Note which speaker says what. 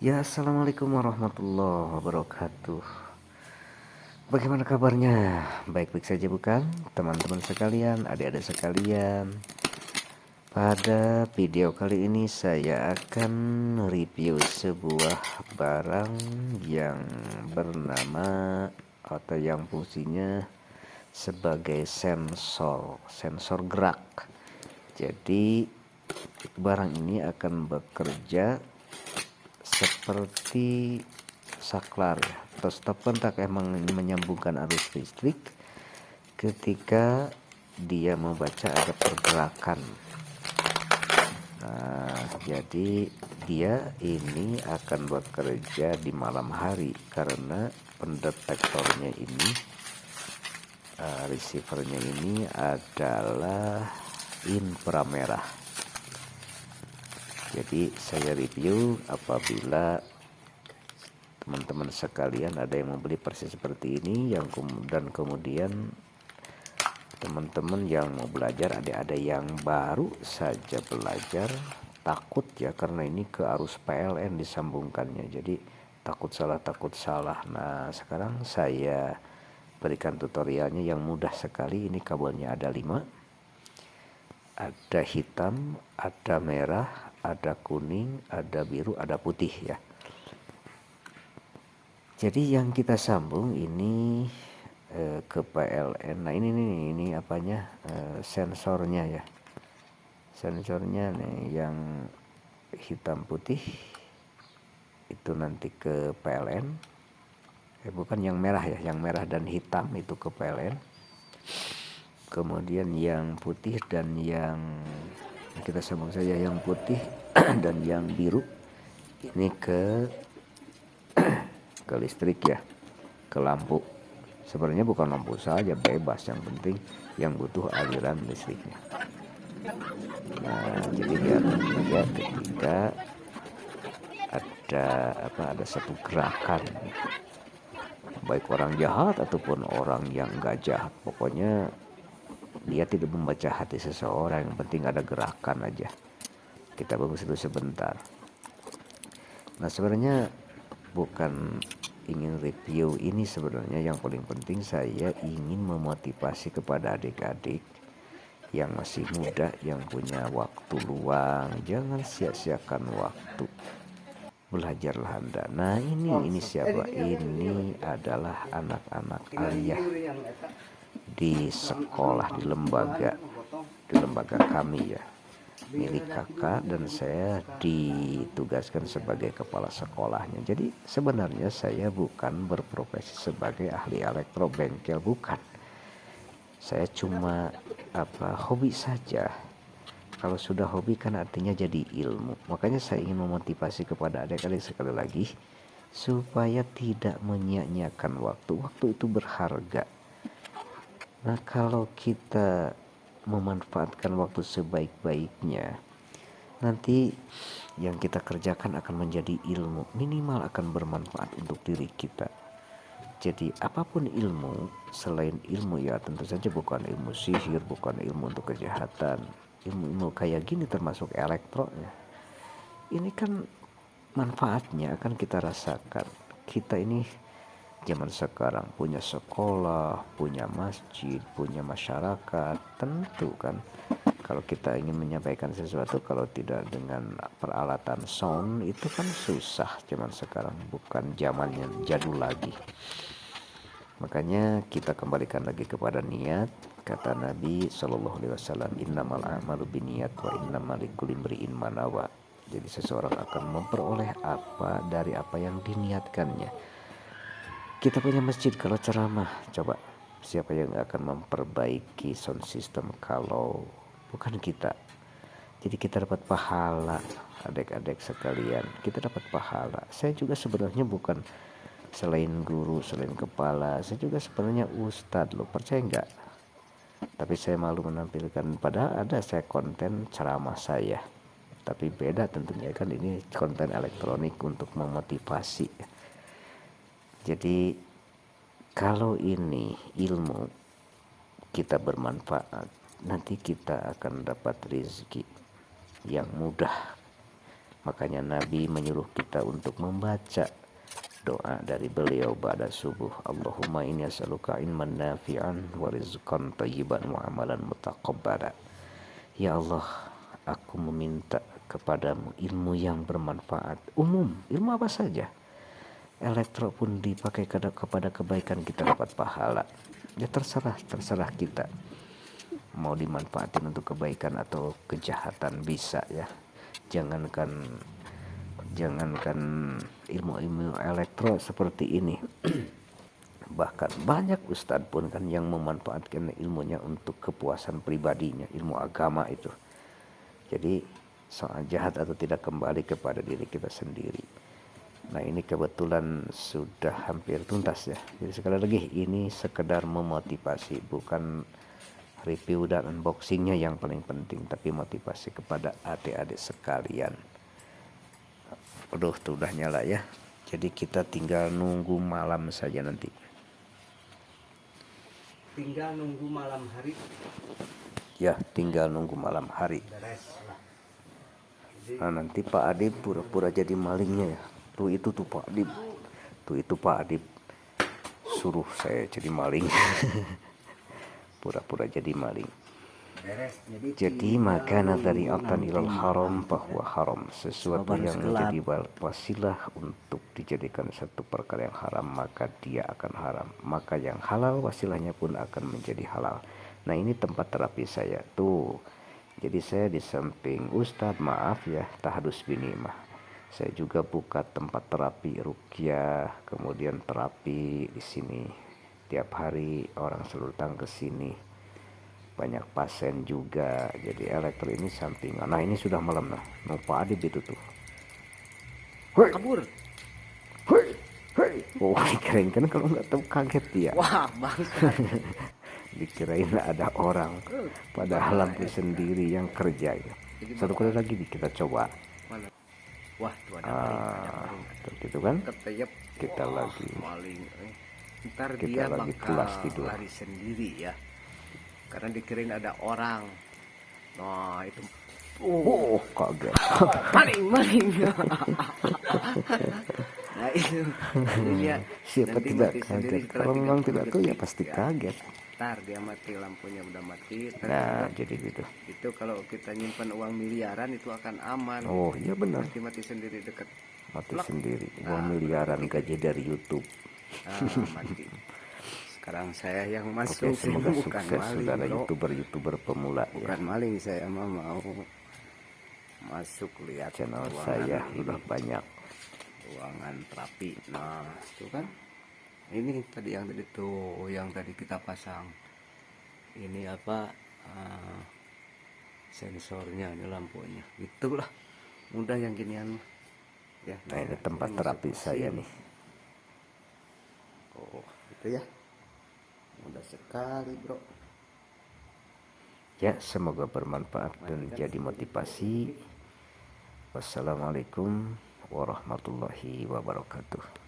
Speaker 1: Ya, assalamualaikum warahmatullahi wabarakatuh. Bagaimana kabarnya? Baik-baik saja bukan? Teman-teman sekalian, adik-adik sekalian. Pada video kali ini saya akan review sebuah barang yang bernama atau yang fungsinya sebagai sensor gerak. Jadi barang ini akan bekerja seperti saklar atau stop kontak, emang menyambungkan arus listrik ketika dia membaca ada pergerakan. Nah, jadi dia ini akan bekerja di malam hari karena pendetektornya ini, receivernya ini adalah inframerah. Jadi saya review apabila teman-teman sekalian ada yang membeli persis seperti ini dan kemudian teman-teman yang mau belajar, ada yang baru saja belajar, takut ya karena ini ke arus PLN disambungkannya, jadi takut salah. Nah, sekarang saya berikan tutorialnya yang mudah sekali. Ini kabelnya ada 5, ada hitam, ada merah, ada kuning, ada biru, ada putih ya. Jadi yang kita sambung ini ke PLN. Nah ini apanya, sensornya ya. Sensornya nih yang hitam putih itu nanti ke PLN. Bukan yang merah ya, yang merah dan hitam itu ke PLN. Kemudian yang putih dan yang kita sambung saja yang putih dan yang biru ini ke listrik ya, ke lampu. Sebenarnya bukan lampu saja, bebas, yang penting yang butuh aliran listriknya. Nah, jadi lihat saja ketika ada satu gerakan, baik orang jahat ataupun orang yang enggak jahat, pokoknya dia tidak membaca hati seseorang, yang penting ada gerakan aja. Kita bagus itu sebentar. Nah, sebenarnya bukan ingin review ini, sebenarnya yang paling penting saya ingin memotivasi kepada adik-adik yang masih muda, yang punya waktu luang. Jangan sia-siakan waktu, belajarlah Anda. Nah ini siapa? Ini adalah anak-anak aliyah di sekolah, di lembaga kami ya, milik kakak, dan saya ditugaskan sebagai kepala sekolahnya. Jadi sebenarnya saya bukan berprofesi sebagai ahli elektro bengkel, bukan. Saya cuma hobi saja. Kalau sudah hobi kan artinya jadi ilmu. Makanya saya ingin memotivasi kepada adik-adik sekali lagi supaya tidak menyia-nyiakan waktu. Waktu itu berharga. Nah, kalau kita memanfaatkan waktu sebaik-baiknya, nanti yang kita kerjakan akan menjadi ilmu, minimal akan bermanfaat untuk diri kita. Jadi apapun ilmu selain ilmu ya, tentu saja bukan ilmu sihir, bukan ilmu untuk kejahatan. Ilmu kayak gini termasuk elektronya. Ini kan manfaatnya akan kita rasakan. Kita ini zaman sekarang punya sekolah, punya masjid, punya masyarakat. Tentu kan kalau kita ingin menyampaikan sesuatu, kalau tidak dengan peralatan sound itu kan susah zaman sekarang, bukan zamannya jadul lagi. Makanya kita kembalikan lagi kepada niat. Kata Nabi SAW, innamal a'malu binniyat wa innamal likulli imri'in ma nawa. Jadi seseorang akan memperoleh apa dari apa yang diniatkannya. Kita punya masjid, kalau ceramah, coba siapa yang akan memperbaiki sound system kalau bukan kita? Jadi kita dapat pahala, adik-adik sekalian, kita dapat pahala. Saya juga sebenarnya bukan, selain guru, selain kepala, saya juga sebenarnya ustadz loh, percaya enggak? Tapi saya malu menampilkan, padahal ada saya konten ceramah saya. Tapi beda tentunya kan, ini konten elektronik untuk memotivasi. Jadi kalau ini ilmu kita bermanfaat, nanti kita akan dapat rezeki yang mudah. Makanya Nabi menyuruh kita untuk membaca doa dari beliau pada subuh. Allahumma inni as'aluka ilman nafi'an wa rizqan thayyiban wa amalan mutaqabbala. Ya Allah, aku meminta kepadamu ilmu yang bermanfaat. Umum, ilmu apa saja. Elektro pun dipakai kepada kebaikan, kita dapat pahala. Ya terserah kita. Mau dimanfaatin untuk kebaikan atau kejahatan bisa ya. Jangankan ilmu-ilmu elektro seperti ini. Bahkan banyak ustadz pun kan yang memanfaatkan ilmunya untuk kepuasan pribadinya, ilmu agama itu. Jadi soal jahat atau tidak kembali kepada diri kita sendiri. Nah ini kebetulan sudah hampir tuntas ya. Jadi sekali lagi ini sekedar memotivasi, bukan review dan unboxingnya yang paling penting, tapi motivasi kepada adik-adik sekalian. Aduh, tuh udah nyala ya. Jadi kita tinggal nunggu malam saja nanti.
Speaker 2: Tinggal nunggu malam hari.
Speaker 1: Ya, tinggal nunggu malam hari. Nah, nanti Pak Adib pura-pura jadi malingnya ya. Tuh itu tuh Pak Adib. Tuh itu Pak Adib. Suruh saya jadi maling. Pura-pura jadi maling. Jadi makanan dari atan ilal haram bahwa haram, sesuatu yang menjadi wasilah untuk dijadikan satu perkara yang haram maka dia akan haram, maka yang halal wasilahnya pun akan menjadi halal. Nah ini tempat terapi saya tuh. Jadi saya di samping Ustadz, maaf ya, Tahdus Binimah, saya juga buka tempat terapi ruqyah, kemudian terapi di sini. Tiap hari orang selalu datang ke sini. Banyak pasien juga. Jadi elektro ini sampingan. Nah ini sudah malam nah. Pak Adib itu tuh.
Speaker 2: Hei. Kabur.
Speaker 1: Hei. Oh dikirain kan kalau nggak tahu kaget dia.
Speaker 2: Wah bangsa.
Speaker 1: Dikirain ada orang. Padahal lampu sendiri yang kerja ya. Satu kali lagi kita coba.
Speaker 2: Mana? Wah tuh ada maling.
Speaker 1: Gitu kan?
Speaker 2: Keteyep.
Speaker 1: Kita lagi.
Speaker 2: Maling. Ntar
Speaker 1: Kita
Speaker 2: dia
Speaker 1: lagi
Speaker 2: bakal
Speaker 1: pulas tidur.
Speaker 2: lari sendiri ya. Karena dikirain ada orang. Nah itu.
Speaker 1: Oh kaget.
Speaker 2: Maling. Nah itu. Dia
Speaker 1: Siapa tidak kaget? Kalau memang tidak tahu ya pasti kaget.
Speaker 2: Ntar dia mati, lampunya udah mati.
Speaker 1: Nah jadi gitu.
Speaker 2: Itu kalau kita nyimpan uang miliaran itu akan aman.
Speaker 1: Oh iya benar.
Speaker 2: Mati sendiri dekat.
Speaker 1: Mati sendiri. Uang miliaran gaji dari YouTube.
Speaker 2: Mati. Sekarang saya yang masuk.
Speaker 1: Oke, semoga
Speaker 2: bukan
Speaker 1: sukses
Speaker 2: maling,
Speaker 1: saudara
Speaker 2: bro.
Speaker 1: youtuber pemula.
Speaker 2: Bukan
Speaker 1: ya.
Speaker 2: maling, saya mau masuk lihat
Speaker 1: Channel
Speaker 2: ruangan
Speaker 1: saya
Speaker 2: ini,
Speaker 1: udah banyak.
Speaker 2: ruangan terapi. Nah itu kan ini tadi yang tadi kita pasang ini apa sensornya, ini lampunya itulah mudah yang ginian ya.
Speaker 1: Nah ini tempat terapi saya nih.
Speaker 2: Oh itu ya, mudah sekali bro.
Speaker 1: Ya semoga bermanfaat dan jadi motivasi. Wassalamualaikum warahmatullahi wabarakatuh.